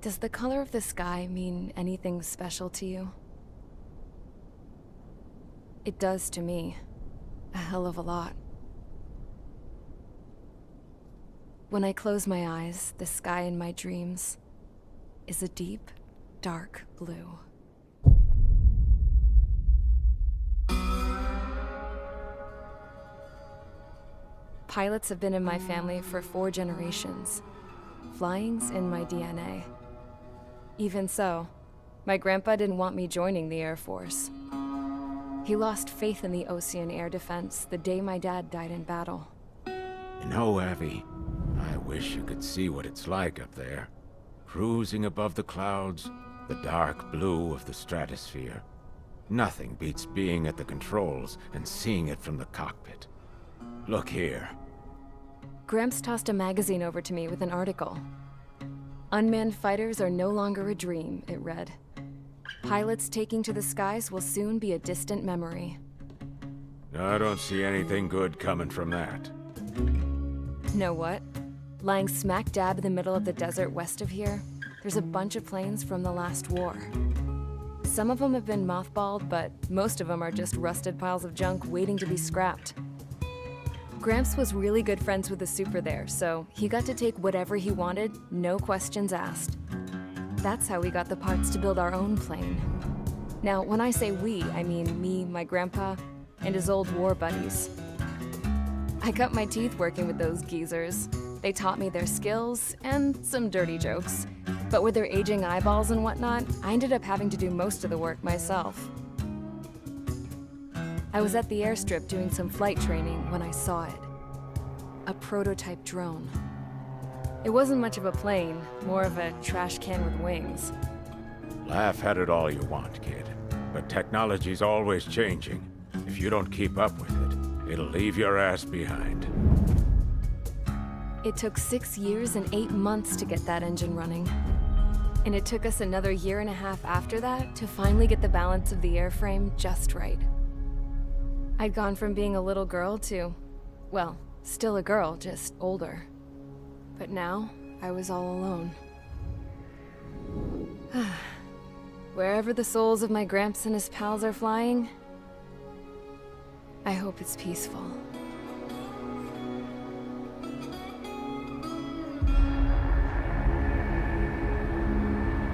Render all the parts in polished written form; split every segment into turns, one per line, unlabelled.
Does the color of the sky mean anything special to you? It does to me. A hell of a lot. When I close my eyes, the sky in my dreams is a deep, dark blue. Pilots have been in my family for 4 generations. Flying's in my DNA. Even so, my grandpa didn't want me joining the Air Force. He lost faith in the Ocean Air Defense the day my dad died in battle.
You know, Abby, I wish you could see what it's like up there. Cruising above the clouds, the dark blue of the stratosphere. Nothing beats being at the controls and seeing it from the cockpit. Look here.
Gramps tossed a magazine over to me with an article. Unmanned fighters are no longer a dream, it read. Pilots taking to the skies will soon be a distant memory.
I don't see anything good coming from that.
Know what? Lying smack dab in the middle of the desert west of here, there's a bunch of planes from the last war. Some of them have been mothballed, but most of them are just rusted piles of junk waiting to be scrapped. Gramps was really good friends with the super there, so he got to take whatever he wanted, no questions asked. That's how we got the parts to build our own plane. Now, when I say we, I mean me, my grandpa, and his old war buddies. I cut my teeth working with those geezers. They taught me their skills and some dirty jokes. But with their aging eyeballs and whatnot, I ended up having to do most of the work myself. I was at the airstrip doing some flight training when I saw it. A prototype drone. It wasn't much of a plane, more of a trash can with wings.
Laugh at it all you want, kid. But technology's always changing. If you don't keep up with it, it'll leave your ass behind.
It took 6 years and 8 months to get that engine running. And it took us another 1.5 years after that to finally get the balance of the airframe just right. I'd gone from being a little girl to, well, still a girl, just older. But now, I was all alone. Wherever the souls of my Gramps and his pals are flying, I hope it's peaceful.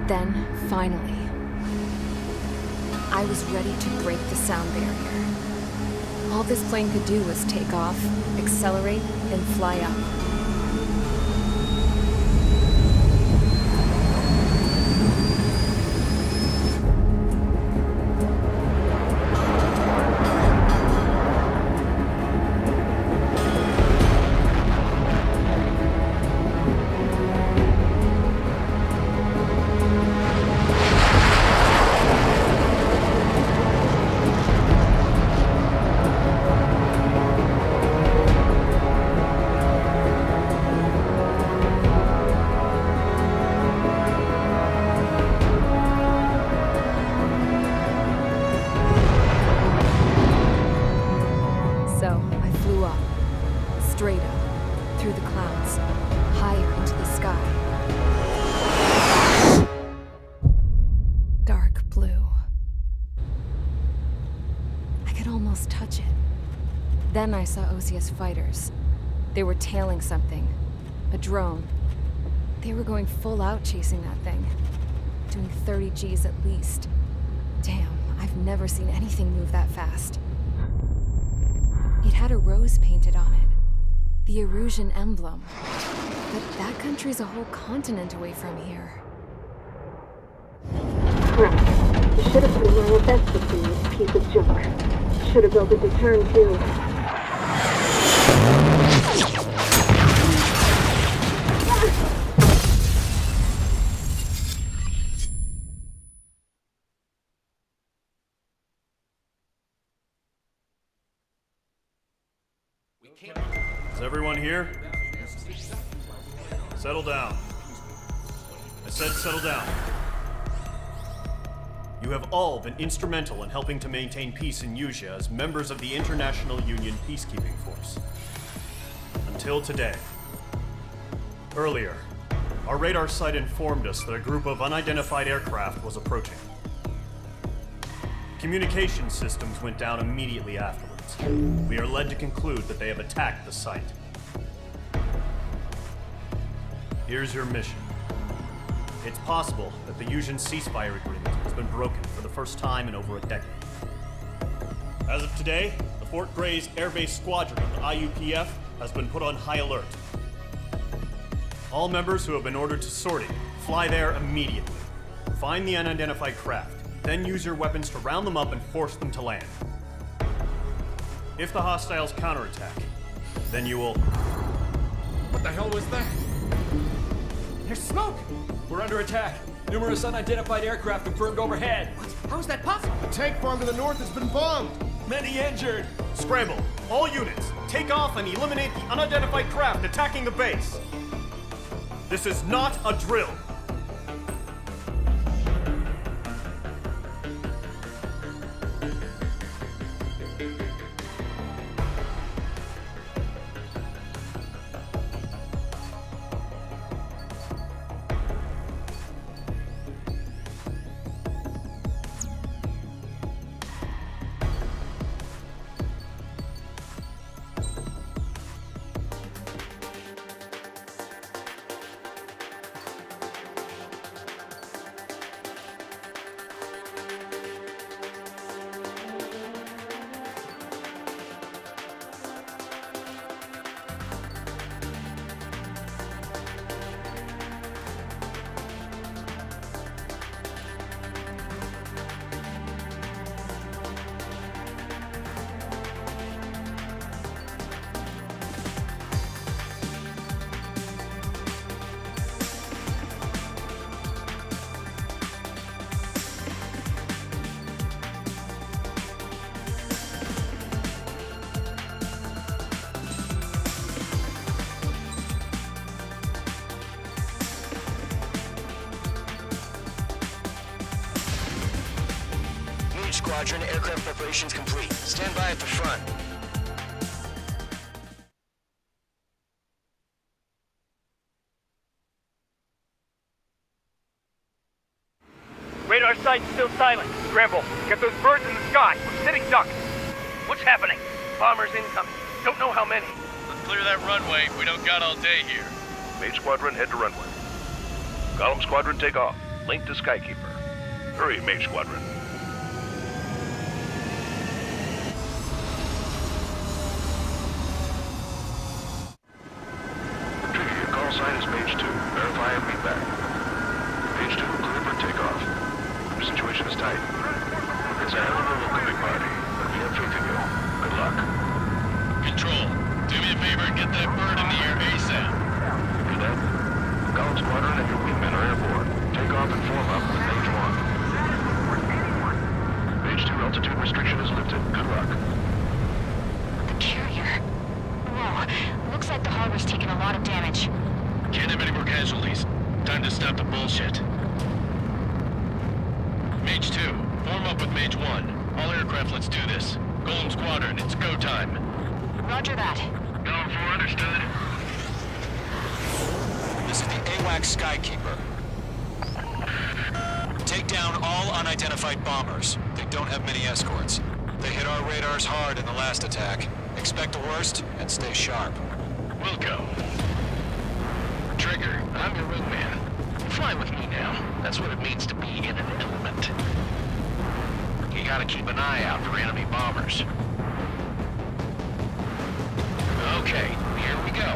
Then, finally, I was ready to break the sound barrier. All this plane could do was take off, accelerate, and fly up. Straight up, through the clouds, higher into the sky. Dark blue. I could almost touch it. Then I saw Osia's fighters. They were tailing something. A drone. They were going full out chasing that thing. Doing 30 Gs at least. Damn, I've never seen anything move that fast. It had a rose painted on it. The Erusian emblem. But that country's a whole continent away from here.
Crap. You should have been wearing a vest with me, this piece of junk. Should have built a deterrent too.
Is everyone here? Settle down. I said settle down. You have all been instrumental in helping to maintain peace in Usea as members of the International Union Peacekeeping Force. Until today. Earlier, Our radar site informed us that a group of unidentified aircraft was approaching. Communication systems went down immediately afterwards. We are led to conclude that they have attacked the site. Here's your mission. It's possible that the Yuuzhan ceasefire agreement has been broken for the first time in over a decade. As of today, the Fort Grays Air Base Squadron of the IUPF has been put on high alert. All members who have been ordered to sortie, fly there immediately. Find the unidentified craft, then use your weapons to round them up and force them to land. If the hostiles counterattack, then you will...
What the hell was that?
There's smoke! We're under attack. Numerous unidentified aircraft confirmed overhead.
How is that possible?
The tank farm to the north has been bombed.
Many injured.
Scramble! All units, take off and eliminate the unidentified craft attacking the base! This is not a drill!
Squadron, aircraft preparations complete. Stand by at the front.
Radar site's still silent. Scramble. Get those birds in the sky. We're sitting ducks. What's happening? Bombers incoming. Don't know how many.
Let's clear that runway. We don't got all day here.
Mage Squadron, head to runway. Column Squadron, take off. Link to Skykeeper. Hurry, Mage Squadron. Sign is Mage 2. Verify and meet back. Mage 2, clear for takeoff. Your situation is tight. It's a hell of a welcoming party, but we have faith in you. Good luck.
Control, do me a favor and get that bird in the air ASAP.
Cadet, Column Squadron and your wingmen are airborne. Take off and form up with Mage 1. Mage 2, altitude restriction is lifted. Good luck.
The carrier. Whoa, looks like the harbor's taken a lot of damage.
Can't have any more casualties. Time to stop the bullshit. Mage 2, form up with Mage 1. All aircraft, let's do this. Golem Squadron, it's go time.
Roger that.
Going for understood.
This is the AWACS Skykeeper. Take down all unidentified bombers. They don't have many escorts. They hit our radars hard in the last attack. Expect the worst and stay sharp.
Wilco. Trigger, I'm your wingman. Fly with me now. That's what it means to be in an element. You gotta keep an eye out for enemy bombers. Okay, here we go.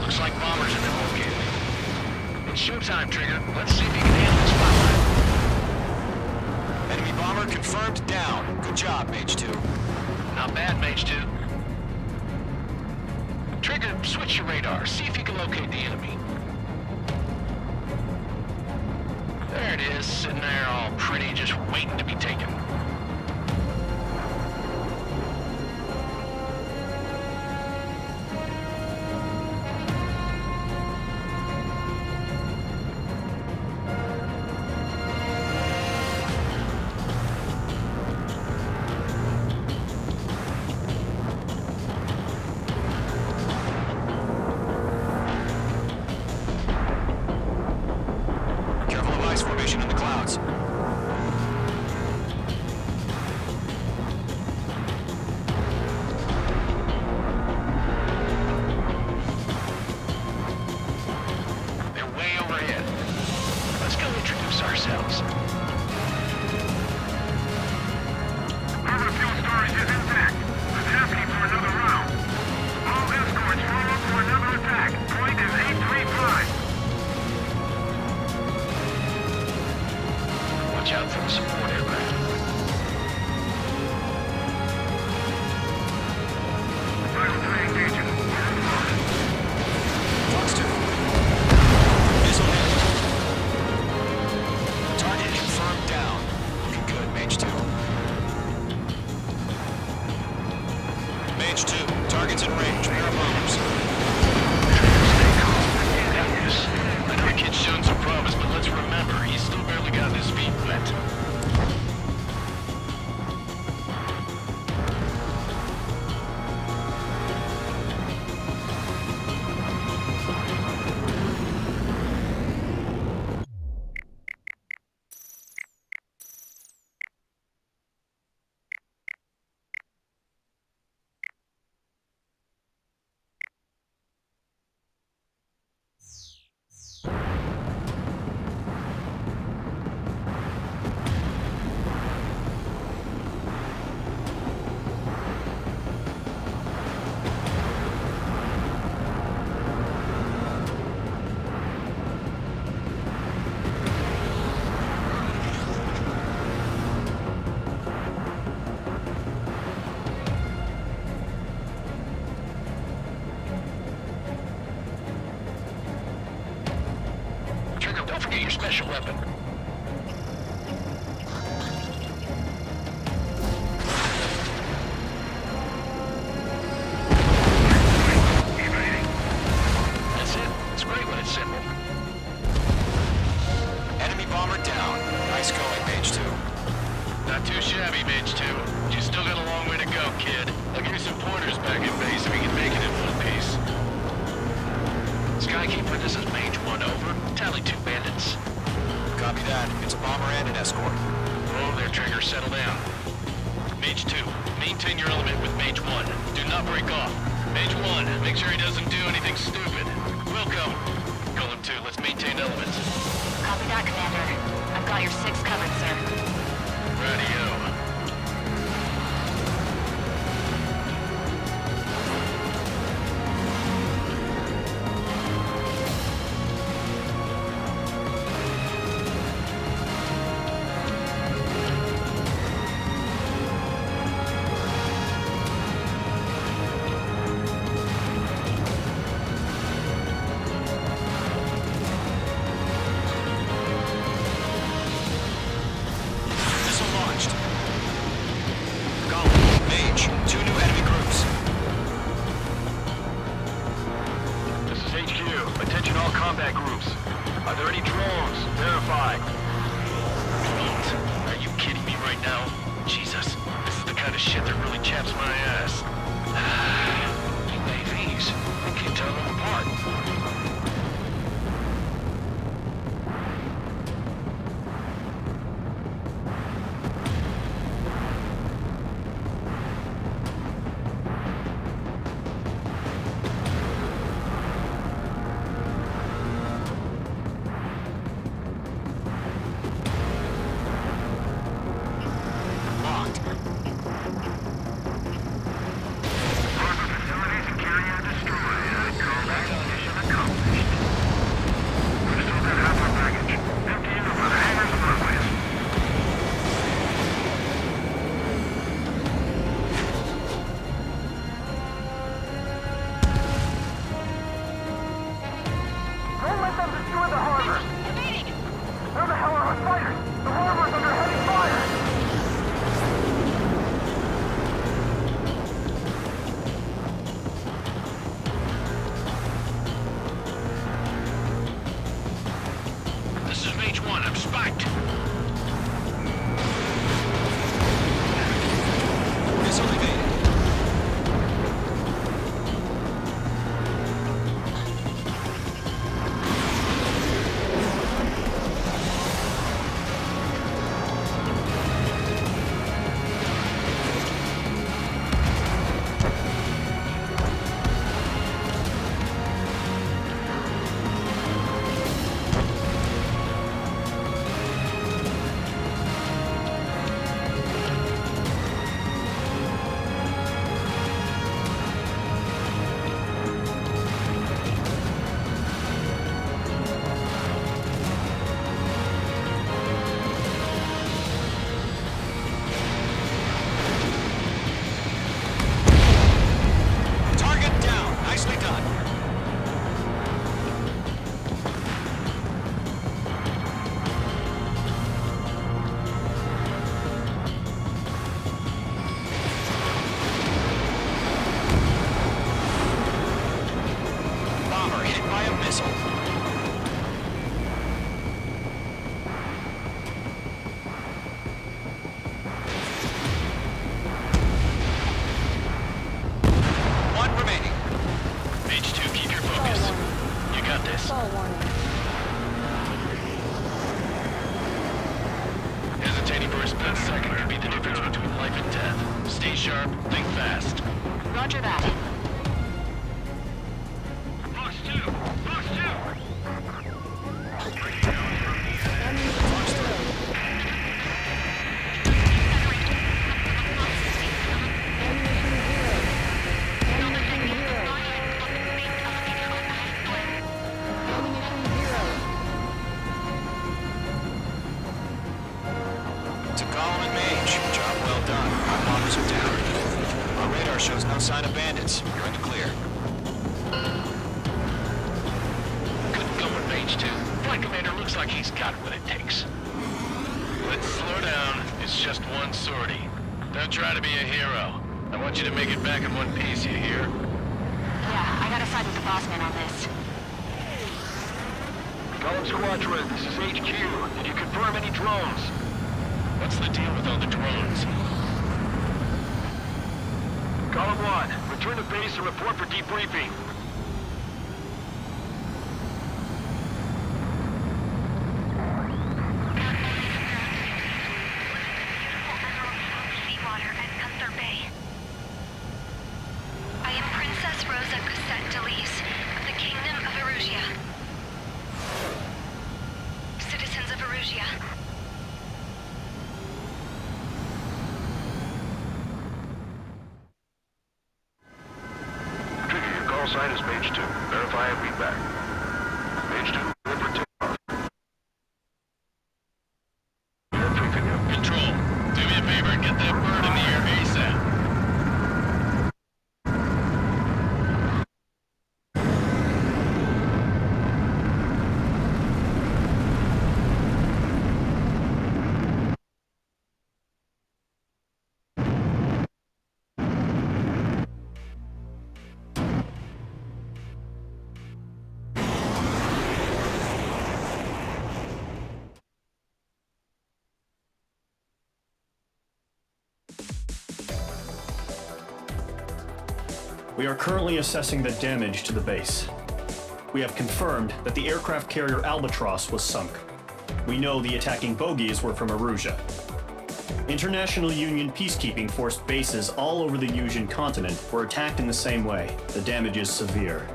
Looks like bombers have been located. It's showtime, Trigger. Let's see if you can handle this spotlight.
Enemy bomber confirmed down. Good job, Mage 2.
Not bad, Mage 2. Trigger, switch your radar. See if you can locate the enemy. There it is, sitting there all pretty, just waiting to be taken.
Mage 2, target's in range. Pair of bombers.
I know the kid's shown some promise, but let's remember, he's still barely gotten his feet wet. Trigger, don't forget your special weapon. That's it. It's great when it's simple.
Enemy bomber down. Nice going, Mage 2.
Not too shabby, Mage 2. You still got a long way to go, kid. I'll give you some pointers back in base if we can make it in one piece. Skykeeper, this is Mage 1, over. Tally 2 bandits.
Copy that. It's a bomber and an escort.
Oh, there, Trigger, settle down. Mage 2, maintain your element with Mage 1. Do not break off. Mage 1, make sure he doesn't do anything stupid. Welcome. Golem 2, let's maintain elements.
Copy that, Commander. I've got your 6 covered, sir.
Radio.
Missile launched. Golem, Mage, 2 new enemy groups.
This is HQ. Attention all combat groups. Are there any drones? Verify.
Drones? Are you kidding me right now? Jesus, this is the kind of shit that really chaps my ass. UAVs. I can't tell them apart.
Locked.
sharp, think fast.
Roger that.
Fox 2! Fox 2!
To Column and Mage, job well done. Our bombers are down. Our radar shows no sign of bandits. You're in the clear.
Good going, Mage 2. Flight Commander looks like he's got what it takes. Let's slow down. It's just one sortie. Don't try to be a hero. I want you to make it back in one piece, you hear?
Yeah, I gotta side with the boss man on this.
Column Squadron, this is HQ. Did you confirm any drones?
What's the deal with all the drones?
Column 1, return to base and report for debriefing.
I am Princess Rosa Cosette Delise of the Kingdom of Erusia. Citizens of Erusia.
Trigger, your call sign is Mage 2. Verify and read back. Mage 2, clear for takeoff. You're briefing you.
Control, do me a favor and get that bird in the air ASAP.
We are currently assessing the damage to the base. We have confirmed that the aircraft carrier Albatross was sunk. We know the attacking bogies were from Erusia. International Union peacekeeping force bases all over the Yusian continent were attacked in the same way. The damage is severe.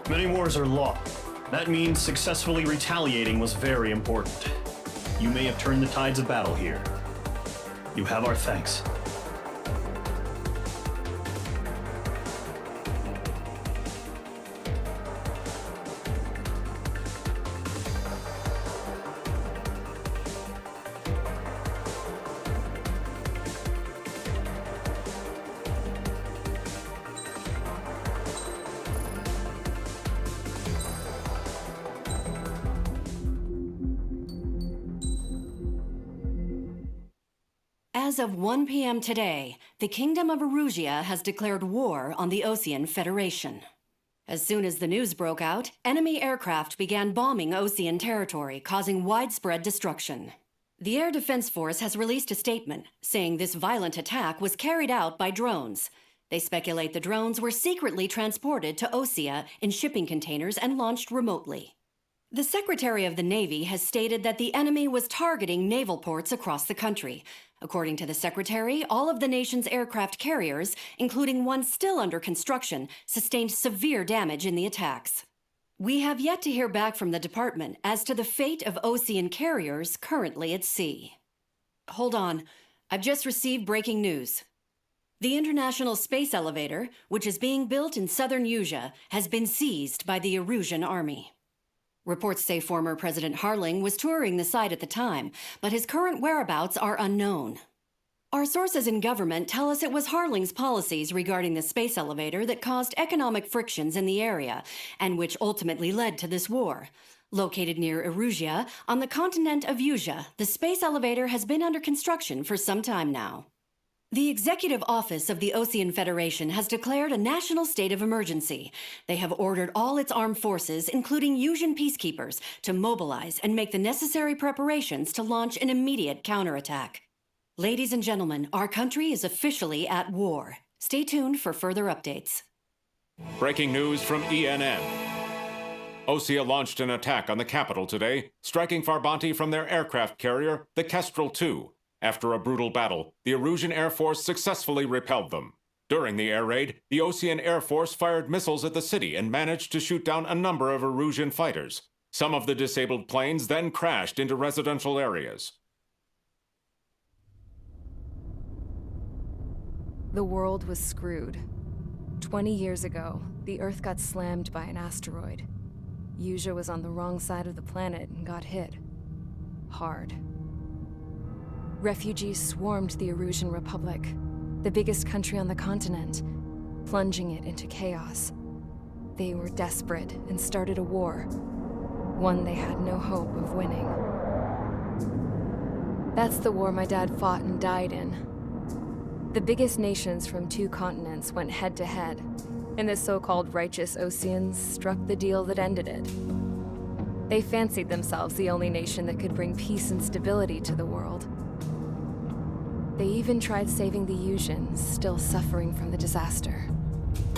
Many wars are lost. That means successfully retaliating was very important. You may have turned the tides of battle here. You have our thanks.
As of 1 p.m. today, the Kingdom of Erusia has declared war on the Osean Federation. As soon as the news broke out, enemy aircraft began bombing Osean territory, causing widespread destruction. The Air Defense Force has released a statement saying this violent attack was carried out by drones. They speculate the drones were secretly transported to Osea in shipping containers and launched remotely. The Secretary of the Navy has stated that the enemy was targeting naval ports across the country. According to the Secretary, all of the nation's aircraft carriers, including one still under construction, sustained severe damage in the attacks. We have yet to hear back from the department as to the fate of Osean carriers currently at sea. Hold on, I've just received breaking news. The International Space Elevator, which is being built in southern Yusia, has been seized by the Erusian army. Reports say former President Harling was touring the site at the time, but his current whereabouts are unknown. Our sources in government tell us it was Harling's policies regarding the space elevator that caused economic frictions in the area, and which ultimately led to this war. Located near Erusia, on the continent of Yusia, the space elevator has been under construction for some time now. The Executive Office of the Osean Federation has declared a national state of emergency. They have ordered all its armed forces, including Yusian peacekeepers, to mobilize and make the necessary preparations to launch an immediate counterattack. Ladies and gentlemen, our country is officially at war. Stay tuned for further updates.
Breaking news from ENN. Osea launched an attack on the capital today, striking Farbanti from their aircraft carrier, the Kestrel II.
After a brutal battle, the Erusian Air Force successfully repelled them. During the air raid, the Osean Air Force fired missiles at the city and managed to shoot down a number of Erusian fighters. Some of the disabled planes then crashed into residential areas.
The world was screwed. 20 years ago, the Earth got slammed by an asteroid. Usha was on the wrong side of the planet and got hit. Hard. Refugees swarmed the Erusian Republic, the biggest country on the continent, plunging it into chaos. They were desperate and started a war, one they had no hope of winning. That's the war my dad fought and died in. The biggest nations from 2 continents went head-to-head, and the so-called righteous Oseans struck the deal that ended it. They fancied themselves the only nation that could bring peace and stability to the world. They even tried saving the Usians, still suffering from the disaster.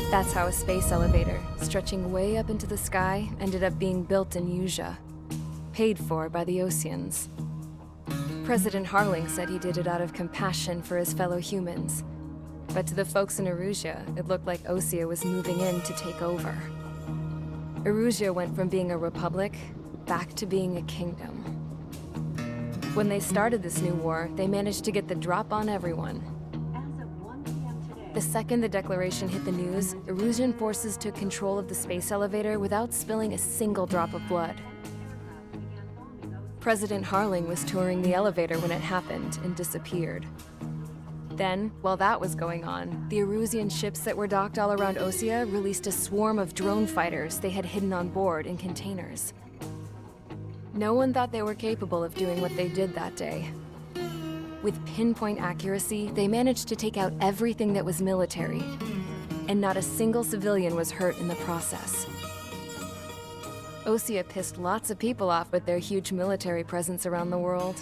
That's how a space elevator, stretching way up into the sky, ended up being built in Usha, paid for by the Oseans. President Harling said he did it out of compassion for his fellow humans. But to the folks in Erusia, it looked like Osea was moving in to take over. Erusia went from being a republic back to being a kingdom. When they started this new war, they managed to get the drop on everyone. The second the declaration hit the news, Erusian forces took control of the space elevator without spilling a single drop of blood. President Harling was touring the elevator when it happened and disappeared. Then, while that was going on, the Erusian ships that were docked all around Osea released a swarm of drone fighters they had hidden on board in containers. No one thought they were capable of doing what they did that day. With pinpoint accuracy, they managed to take out everything that was military, and not a single civilian was hurt in the process. Osea pissed lots of people off with their huge military presence around the world.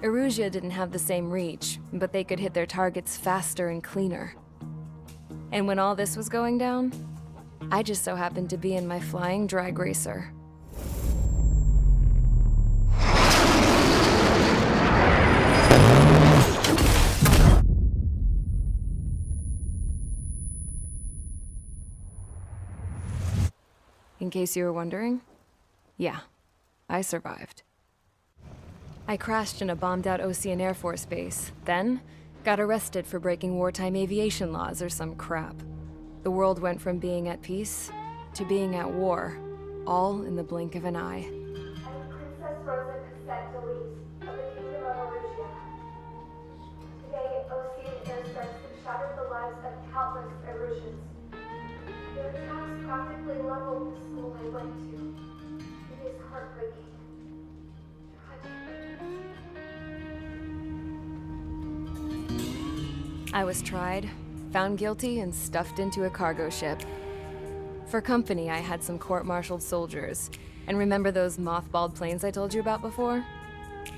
Erusia didn't have the same reach, but they could hit their targets faster and cleaner. And when all this was going down, I just so happened to be in my flying drag racer. In case you were wondering, yeah, I survived. I crashed in a bombed-out Osean Air Force base, then got arrested for breaking wartime aviation laws or some crap. The world went from being at peace to being at war, all in the blink of an eye.
Princess Rosa Cassette Delise of the Kingdom of Erusia. Today, Osean airstrikes have shattered the lives of countless Erusians. Their attacks practically leveled the school I went to. It is heartbreaking.
I was tried, found guilty, and stuffed into a cargo ship. For company, I had some court-martialed soldiers. And remember those mothballed planes I told you about before?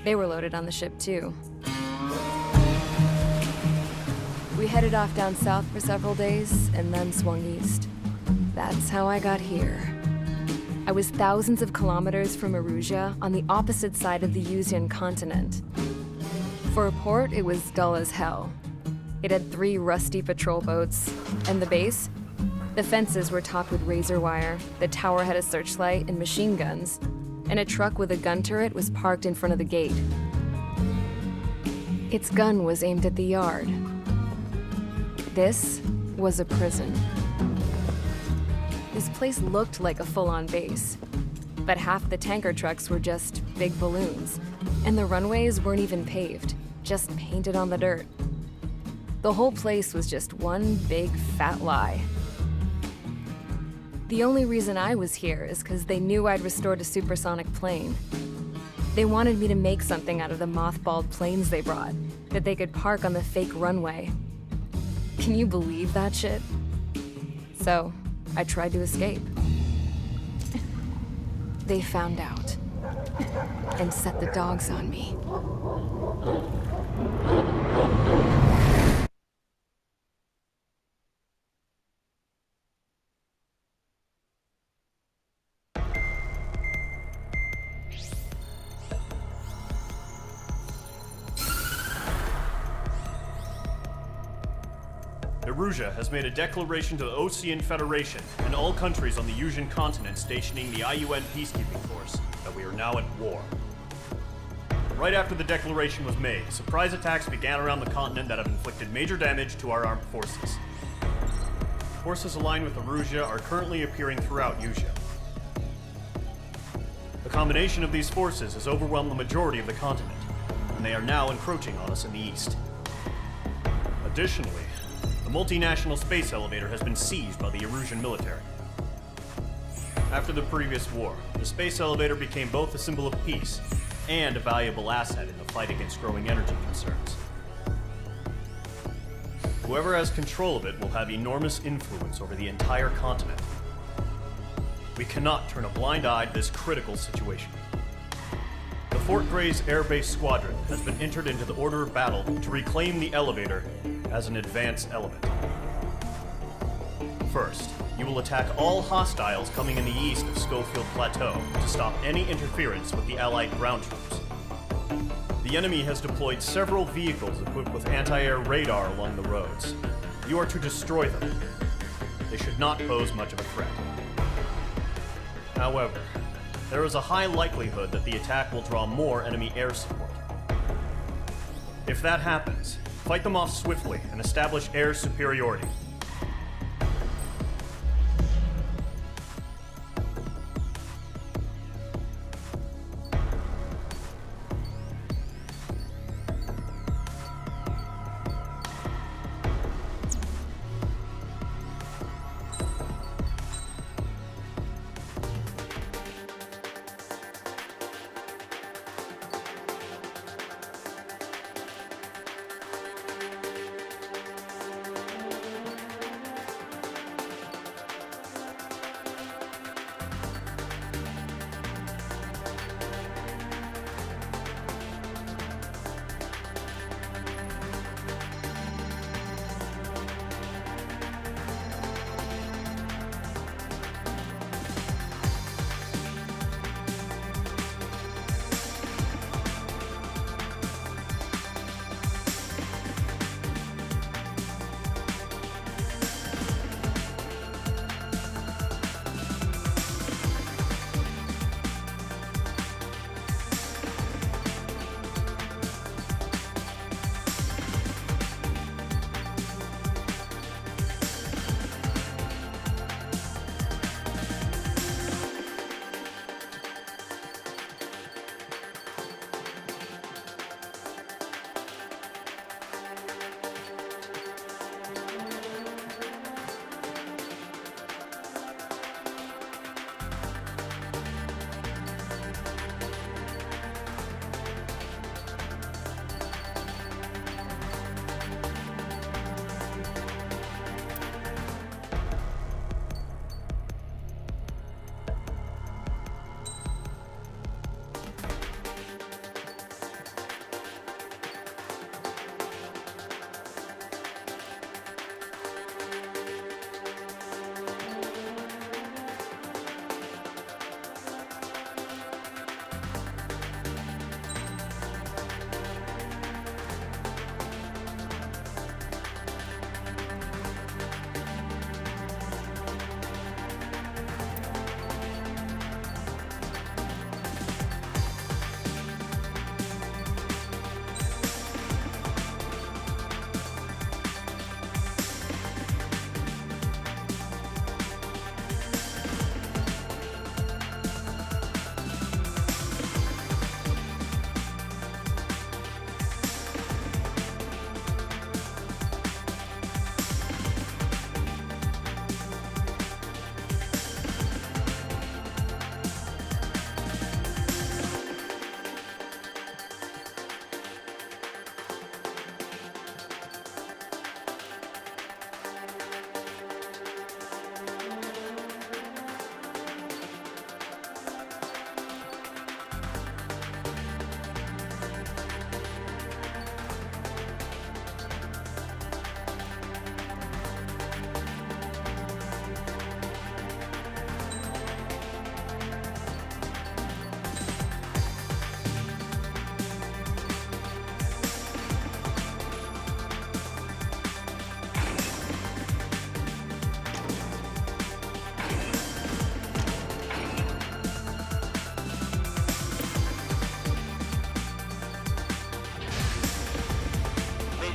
They were loaded on the ship, too. We headed off down south for several days, and then swung east. That's how I got here. I was thousands of kilometers from Erusia, on the opposite side of the Usian continent. For a port, it was dull as hell. It had 3 rusty patrol boats, and the base? The fences were topped with razor wire, the tower had a searchlight and machine guns, and a truck with a gun turret was parked in front of the gate. Its gun was aimed at the yard. This was a prison. This place looked like a full-on base, but half the tanker trucks were just big balloons, and the runways weren't even paved, just painted on the dirt. The whole place was just one big fat lie. The only reason I was here is because they knew I'd restored a supersonic plane. They wanted me to make something out of the mothballed planes they brought, that they could park on the fake runway. Can you believe that shit? So, I tried to escape. They found out, and set the dogs on me.
Erusia has made a declaration to the Ocean Federation and all countries on the Yusian continent stationing the IUN peacekeeping force that we are now at war. Right after the declaration was made, surprise attacks began around the continent that have inflicted major damage to our armed forces. Forces aligned with Erusia are currently appearing throughout Yusia. The combination of these forces has overwhelmed the majority of the continent, and they are now encroaching on us in the east. Additionally, the multinational space elevator has been seized by the Erusian military. After the previous war, the space elevator became both a symbol of peace and a valuable asset in the fight against growing energy concerns. Whoever has control of it will have enormous influence over the entire continent. We cannot turn a blind eye to this critical situation. The Fort Gray's Air Base Squadron has been entered into the order of battle to reclaim the elevator as an advance element. First, you will attack all hostiles coming in the east of Schofield Plateau to stop any interference with the Allied ground troops. The enemy has deployed several vehicles equipped with anti-air radar along the roads. You are to destroy them. They should not pose much of a threat. However, there is a high likelihood that the attack will draw more enemy air support. If that happens, fight them off swiftly and establish air superiority.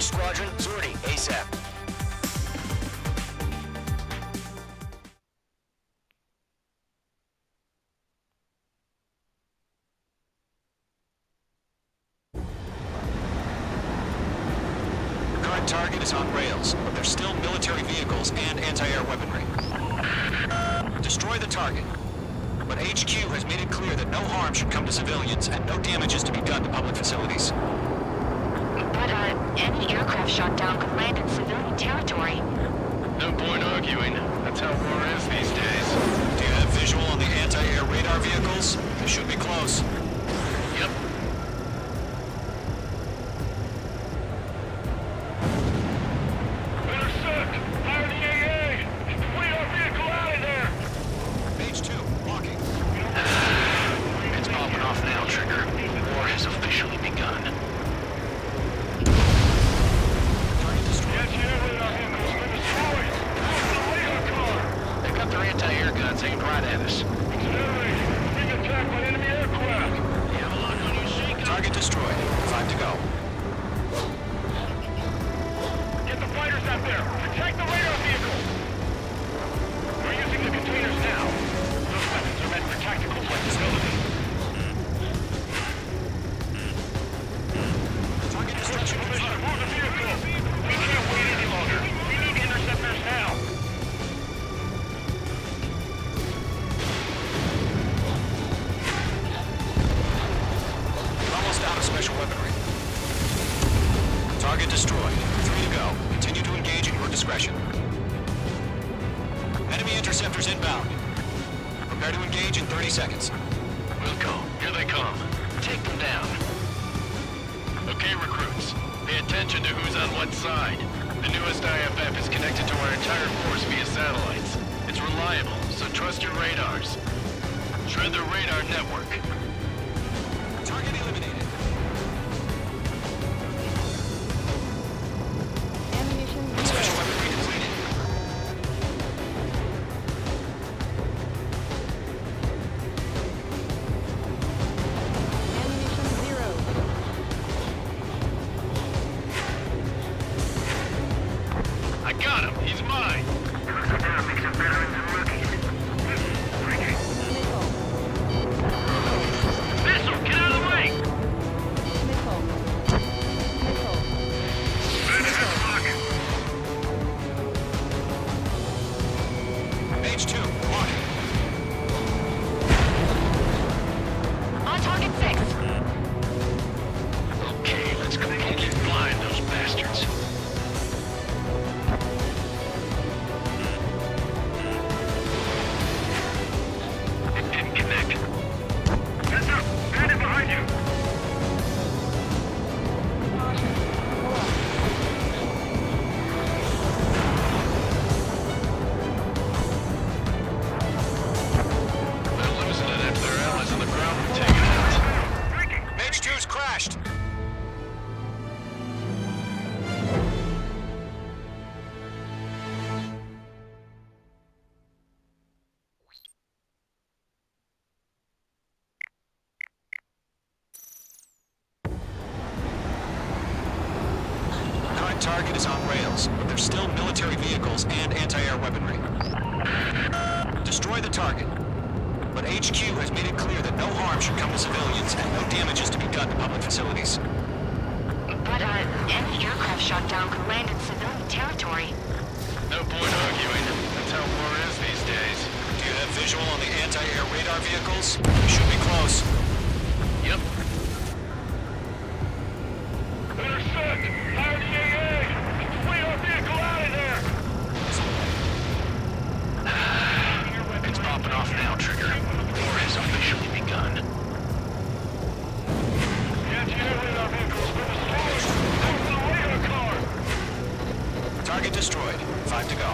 Squadron, sortie, ASAP.
The current target is on rails, but there's still military vehicles and anti-air weaponry. Destroy the target. But HQ has made it clear that no harm should come to civilians and no damage is to be done to public facilities.
But, any aircraft shot down could land in civilian territory.
No point arguing. That's how war is these days.
Do you have visual on the anti-air radar vehicles? They should be close.
Yep.
Intercept! Fire the AA! Flee our vehicle out of there!
Page 2, walking.
It's popping off now, Trigger. War has officially begun. They've got their anti-air guns aimed right at us.
Being attacked by enemy aircraft!
You have a lock on you, Shake?
Target destroyed. 5 to go.
Get the fighters out there! Protect the radar vehicle! We're using the containers now. Those weapons are meant for tactical flexibility.
Target destruction
Permission, move the vehicle! We can't wait any longer. We need interceptors now.
We're almost out of special weaponry. Target destroyed. 3 to go. Continue to engage at your discretion. Enemy interceptors inbound. Prepare to engage in 30 seconds.
Wilco, here they come. Take them down. Okay, recruits. Pay attention to who's on what side. The newest IFF is connected to our entire force via satellites. It's reliable, so trust your radars. Shred their radar network.
Target eliminated. Special weaponry depleted.
I got him. He's mine. Missile, get out of the way!
Page 2, walking.
On target 6.
Okay, let's completely blind those bastards. It didn't connect.
Heads up! Bandit behind you!
They're losing it after their allies on the ground were taken out.
Page 2's crashed. Current target is on rails, but there's still military vehicles and anti-air weaponry. Destroy the target. But HQ has made it clear that no harm should come to civilians and no damage is to be done to public facilities.
But, any aircraft shot down could land in civilian territory.
No point arguing. That's how war is these days.
Do you have visual on the anti-air radar vehicles? We should be close.
Yep.
Intercept! Fire the AA! Flee our vehicle out of there!
It's popping off now, Trigger. War has officially begun.
The anti-air radar vehicle's been destroyed! Out to the radar car!
Target destroyed. 5 to go.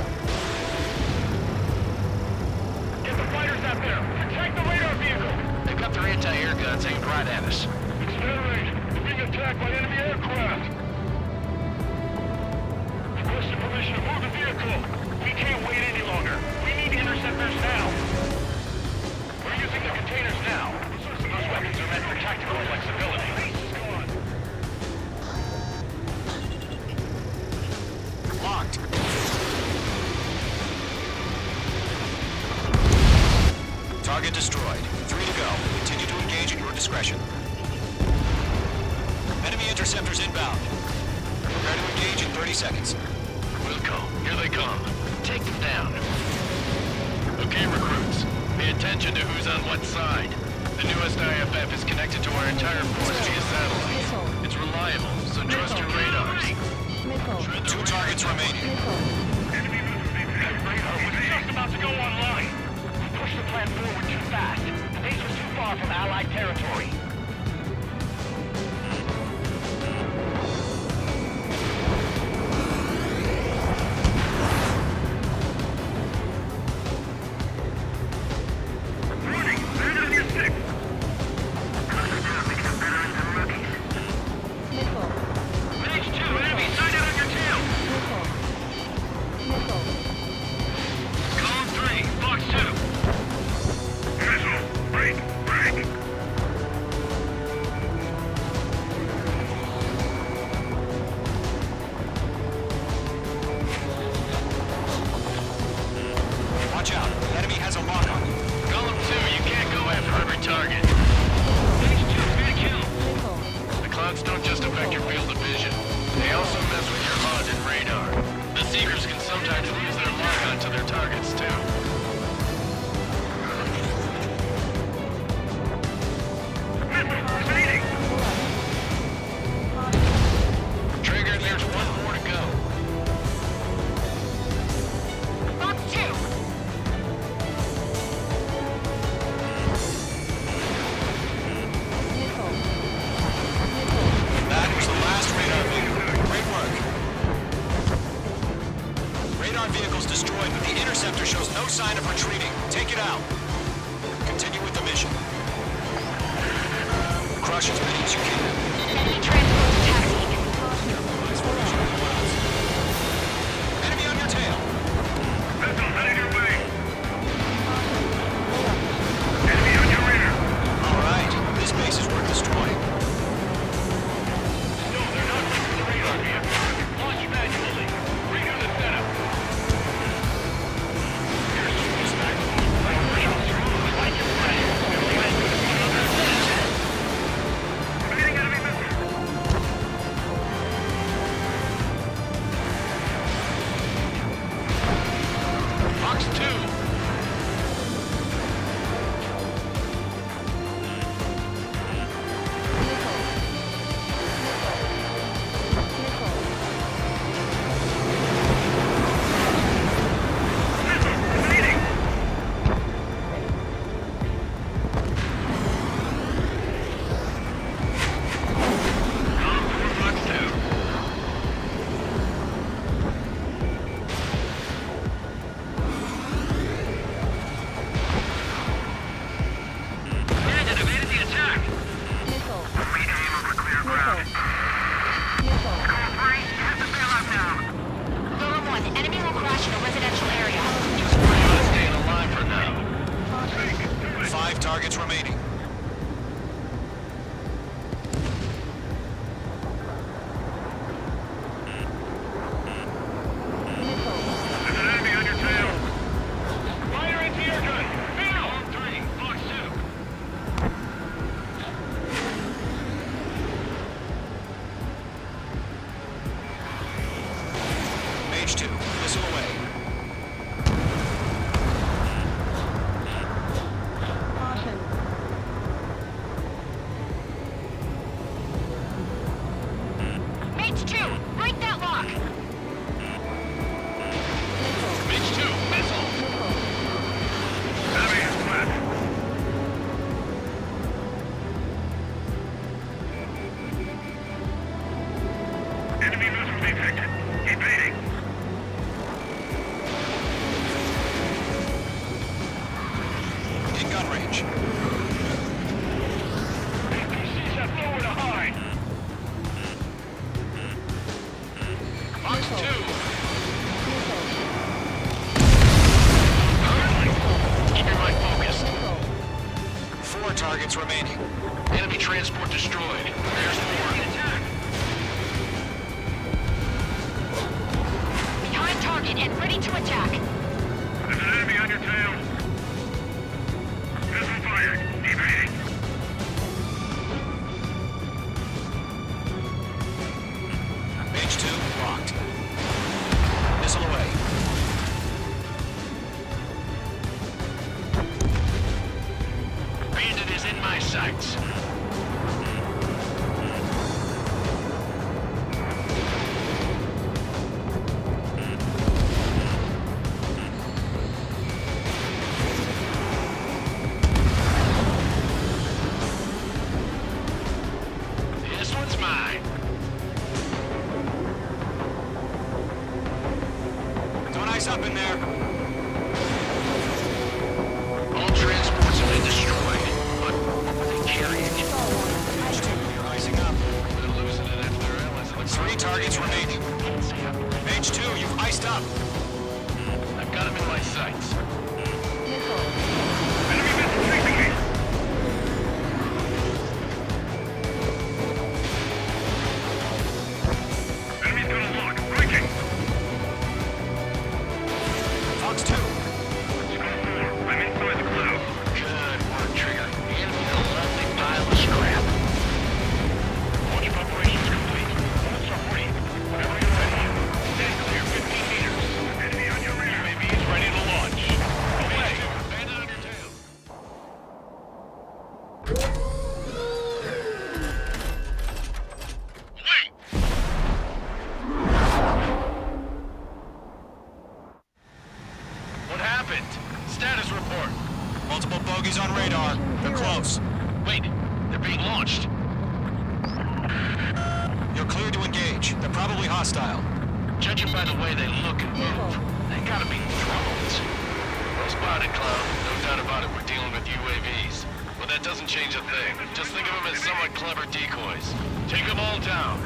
Get the fighters out there! Protect the radar vehicle!
They've got their anti-air guns aimed right at us.
Accelerate! We're being attacked by enemy aircraft! Requesting permission to move the vehicle! We can't wait any longer! We need interceptors now! We're using the containers now! Those weapons are meant for tactical flexibility.
discretion. Enemy interceptors inbound. Prepare to engage in 30 seconds.
Wilco, here they come. Take them down. Okay, recruits. Pay attention to who's on what side. The newest IFF is connected to our entire force via satellite. It's reliable, so trust your radars.
2 targets remaining.
Radar was just about to go online. We pushed the plan forward too fast. The base was too far from Allied territory.
Watch out. Enemy has a lock on you.
Column 2, you can't go after every target. The clouds don't just affect your field of vision. They also mess with your HUD and radar. The Seekers can sometimes lose their lock onto their targets, too. Trigger, there's one more to go.
Box 2.
That was the last radar vehicle. Great work. Radar vehicle's destroyed, but the interceptor shows no sign of retreating. Take it out. Continue with the mission. Crush as many as you can.
Enemy transport to taxi.
Enemy on your tail.
Missile headed your way. Enemy on your rear.
All right. This base is worth destroying.
No, they're not reaching the radar vehicle. Launch manually. Redo the setup. Here's the dispatch. Real smooth, like your friend. Evading enemy missile.
Box 2.
Column 1. Enemy will crash in a residential area.
Staying alive for now.
5 targets remaining.
There's an enemy on your tail. Fire into your gun. Column 3, Box 2.
Mage 2, missile away.
Mage 2. Break that lock.
Mage 2, missile.
Enemy is flat. Enemy missile detected. Evading.
In gun range.
APCs have nowhere to hide.
Box 2. Keep your mind focused.
4 targets remaining.
Enemy transport destroyed. There's more.
Behind target and ready to attack.
There's an enemy on your tail. Missile fired. Evading.
up in there.
All transports have been destroyed, but what were they carrying?
You're rising up.
They're losing it if they're allies.
3 targets remaining. Mage 2, you've iced up.
I've got him in my sights.
Enemy missile chasing me! Enemy's gonna lock. Breaking!
Fox 2.
I'm inside the cloud.
Good work, Trigger. Enemy's a lovely pile of scrap.
Launch preparations complete. All submarine. Whenever you're ready. Stand clear 15 meters. Enemy on your rear. UAV is ready to launch. Away!
Bandit on your tail.
Wait!
What happened? Status report.
Multiple bogies on radar. They're close.
Wait, they're being launched.
You're cleared to engage. They're probably hostile.
Judging by the way they look and move, they gotta be drones. Well spotted, Cloud. No doubt about it, we're dealing with UAVs. But that doesn't change a thing. Just think of them as somewhat clever decoys. Take them all down.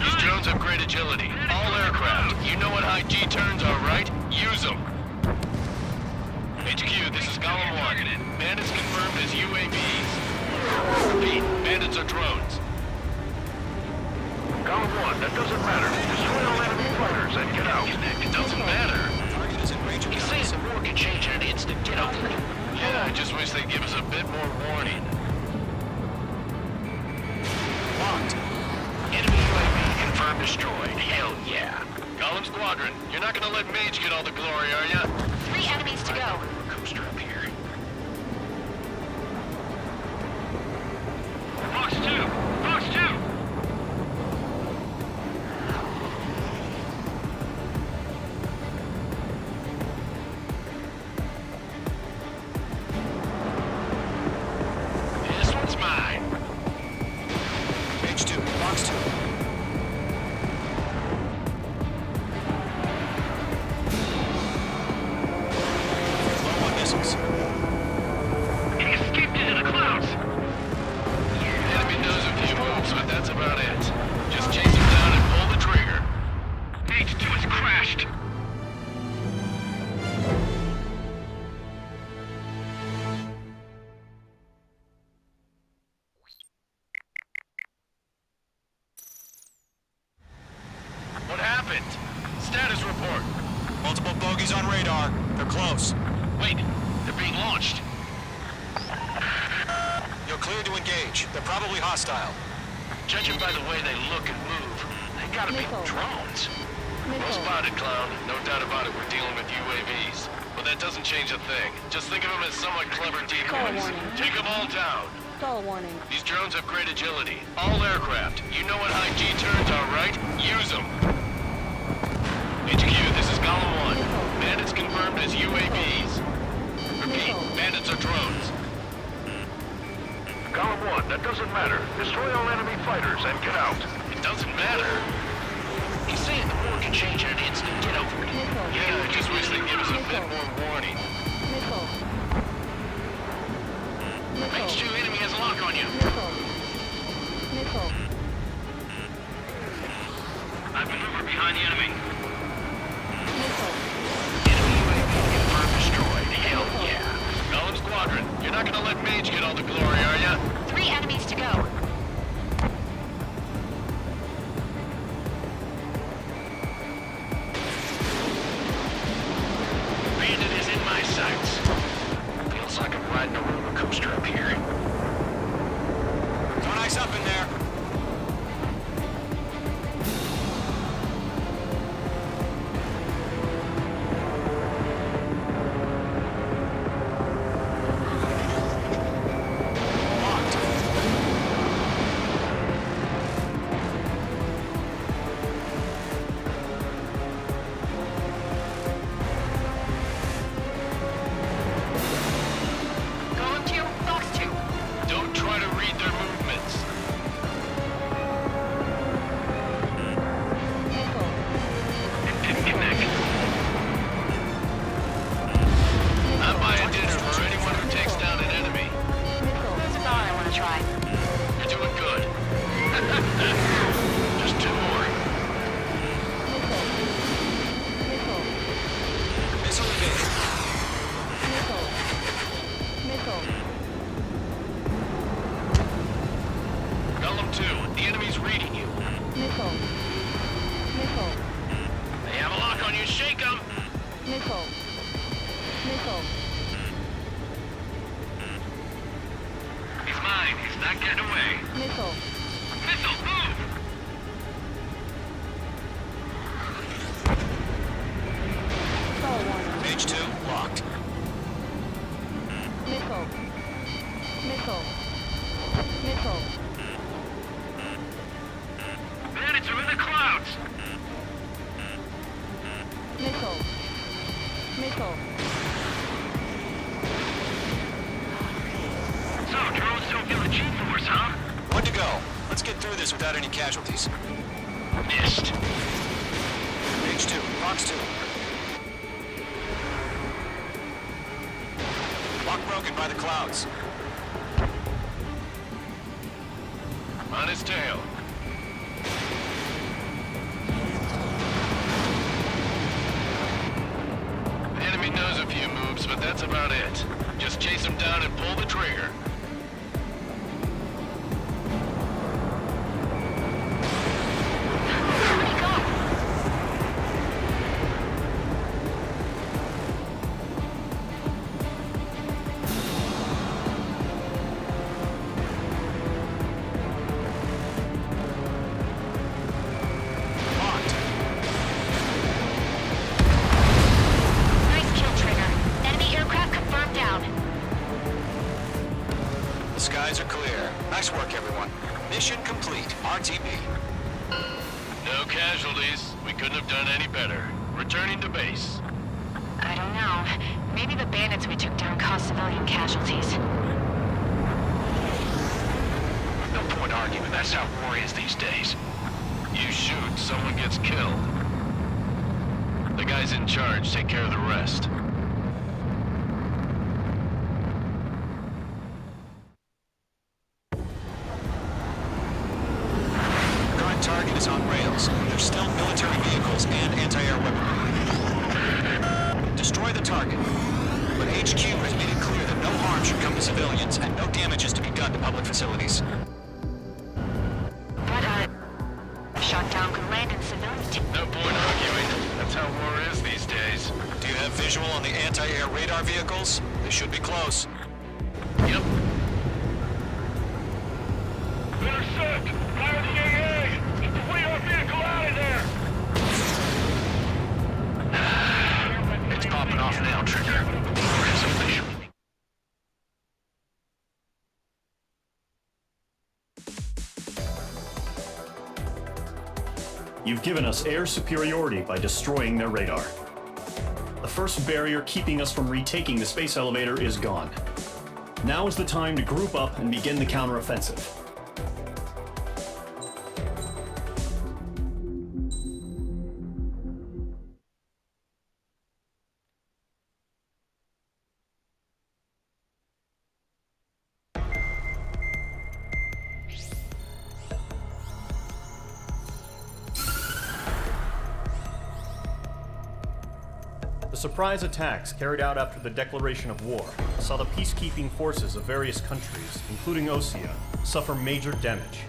These drones have great agility. All aircraft. You know what high G turns are, right? Use them. HQ, this is Column 1. Bandits confirmed as UAVs. Repeat, bandits are drones.
Column 1, that doesn't matter. Destroy all enemy fighters and get out.
It doesn't matter.
Target is in range of
You say the war can change in an instant. Get over it. Yeah, I just wish they'd give us a bit more warning.
locked.
Enemy UAV confirmed destroyed. Hell yeah. Column Squadron, you're not gonna let Mage get all the glory, are ya?
3 enemies to go.
Coaster up here.
Fox 2! Fox 2!
This one's mine.
Mage 2, Fox 2. Low on missiles.
He escaped into the clouds!
Enemy knows a few moves, but that's about it. Just chase him down and pull the trigger.
Mage 2 has crashed!
What happened? Status report.
Multiple bogies on radar. They're close.
Wait, they're being launched.
You're cleared to engage. They're probably hostile.
Judging by the way they look and move, they gotta be drones. Well spotted, Clown. No doubt about it, we're dealing with UAVs. But that doesn't change a thing. Just think of them as somewhat clever decoys. Take them all down.
Stall warning.
These drones have great agility. All aircraft. You know what high G turns are, right? Use them. HQ, this is Column 1. Bandits confirmed as UAVs. Repeat, bandits are drones.
Column 1, that doesn't matter. Destroy all enemy fighters and get out.
It doesn't matter. He's saying the war can change in an instant. Get over it. Yeah, I just wish they'd give us a bit more warning. Mage 2 enemy has a lock on you.
I maneuver behind the enemy.
Enemy UAV confirmed destroyed. Hell yeah. Column Squadron, you're not gonna let Mage get all the glory, are ya?
3 enemies to go.
Bandit is in my sights. Feels like I'm riding a roller coaster up here.
One eyes up in there. Locked.
Column 2, Fox 2.
Don't try to read their movements.
Missile. Missile.
He's mine. He's not getting away.
Missile.
Missile, move!
Fall warning.
Mage 2, locked.
Missile. Missile. Missile.
Bandits are in the clouds!
Missile. Missile.
So, drones don't feel the G-force, huh?
One to go. Let's get through this without any casualties.
Missed.
Mage 2, Fox 2. Lock broken by the clouds.
On his tail. The enemy knows a few moves, but that's about it. Just chase him down and pull the trigger.
Nice kill, Trigger. Enemy aircraft confirmed down.
The skies are clear. Nice work, everyone. Mission complete. RTB.
No casualties. We couldn't have done any better. Returning to base.
I don't know. Maybe the bandits we took down caused civilian casualties.
No point arguing. That's how war is these days. You shoot, someone gets killed. The guys in charge take care of the rest.
Current target is on rails. There's still military vehicles and anti-air weaponry. Destroy the target. But HQ has made it clear that no harm should come to civilians and no damage is to be done to public facilities.
But, a shot down could land in civilians.
No point arguing. That's how war is these days.
Do you have visual on the anti-air radar vehicles? They should be close.
Yep.
Intercept! Fire the AA! Get the radar vehicle out of there!
It's popping off now, Trigger. War is official.
You've given us air superiority by destroying their radar. The first barrier keeping us from retaking the space elevator is gone. Now is the time to group up and begin the counteroffensive. The surprise attacks carried out after the declaration of war saw the peacekeeping forces of various countries, including Osea, suffer major damage.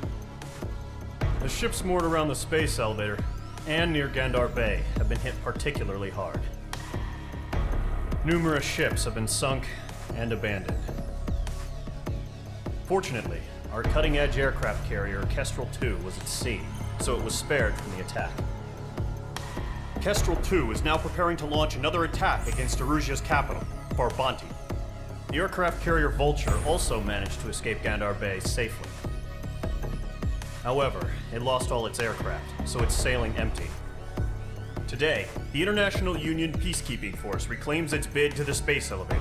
The ships moored around the space elevator and near Gandar Bay have been hit particularly hard. Numerous ships have been sunk and abandoned. Fortunately, our cutting-edge aircraft carrier Kestrel 2 was at sea, so it was spared from the attack. Kestrel 2 is now preparing to launch another attack against Erusia's capital, Farbanti. The aircraft carrier Vulture also managed to escape Gandar Bay safely. However, it lost all its aircraft, so it's sailing empty. Today, the International Union Peacekeeping Force reclaims its bid to the space elevator.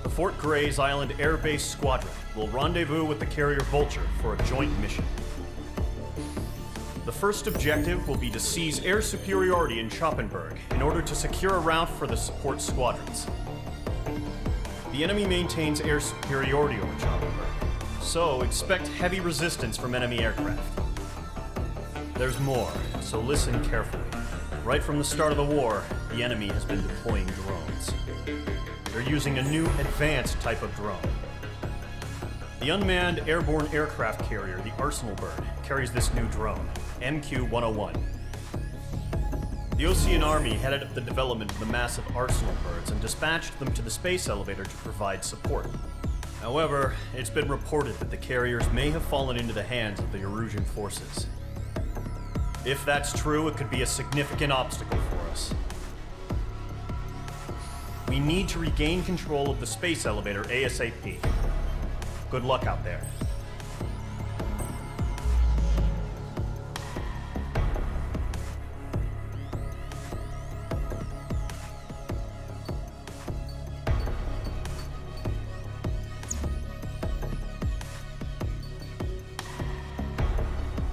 The Fort Gray's Island Air Base Squadron will rendezvous with the carrier Vulture for a joint mission. The first objective will be to seize air superiority in Schoppenberg in order to secure a route for the support squadrons. The enemy maintains air superiority over Schoppenberg, so expect heavy resistance from enemy aircraft. There's more, so listen carefully. Right from the start of the war, the enemy has been deploying drones. They're using a new advanced type of drone. The unmanned airborne aircraft carrier, the Arsenal Bird, carries this new drone, MQ-101. The Osean Army headed up the development of the massive arsenal birds and dispatched them to the space elevator to provide support. However, it's been reported that the carriers may have fallen into the hands of the Erusian forces. If that's true, it could be a significant obstacle for us. We need to regain control of the space elevator ASAP. Good luck out there.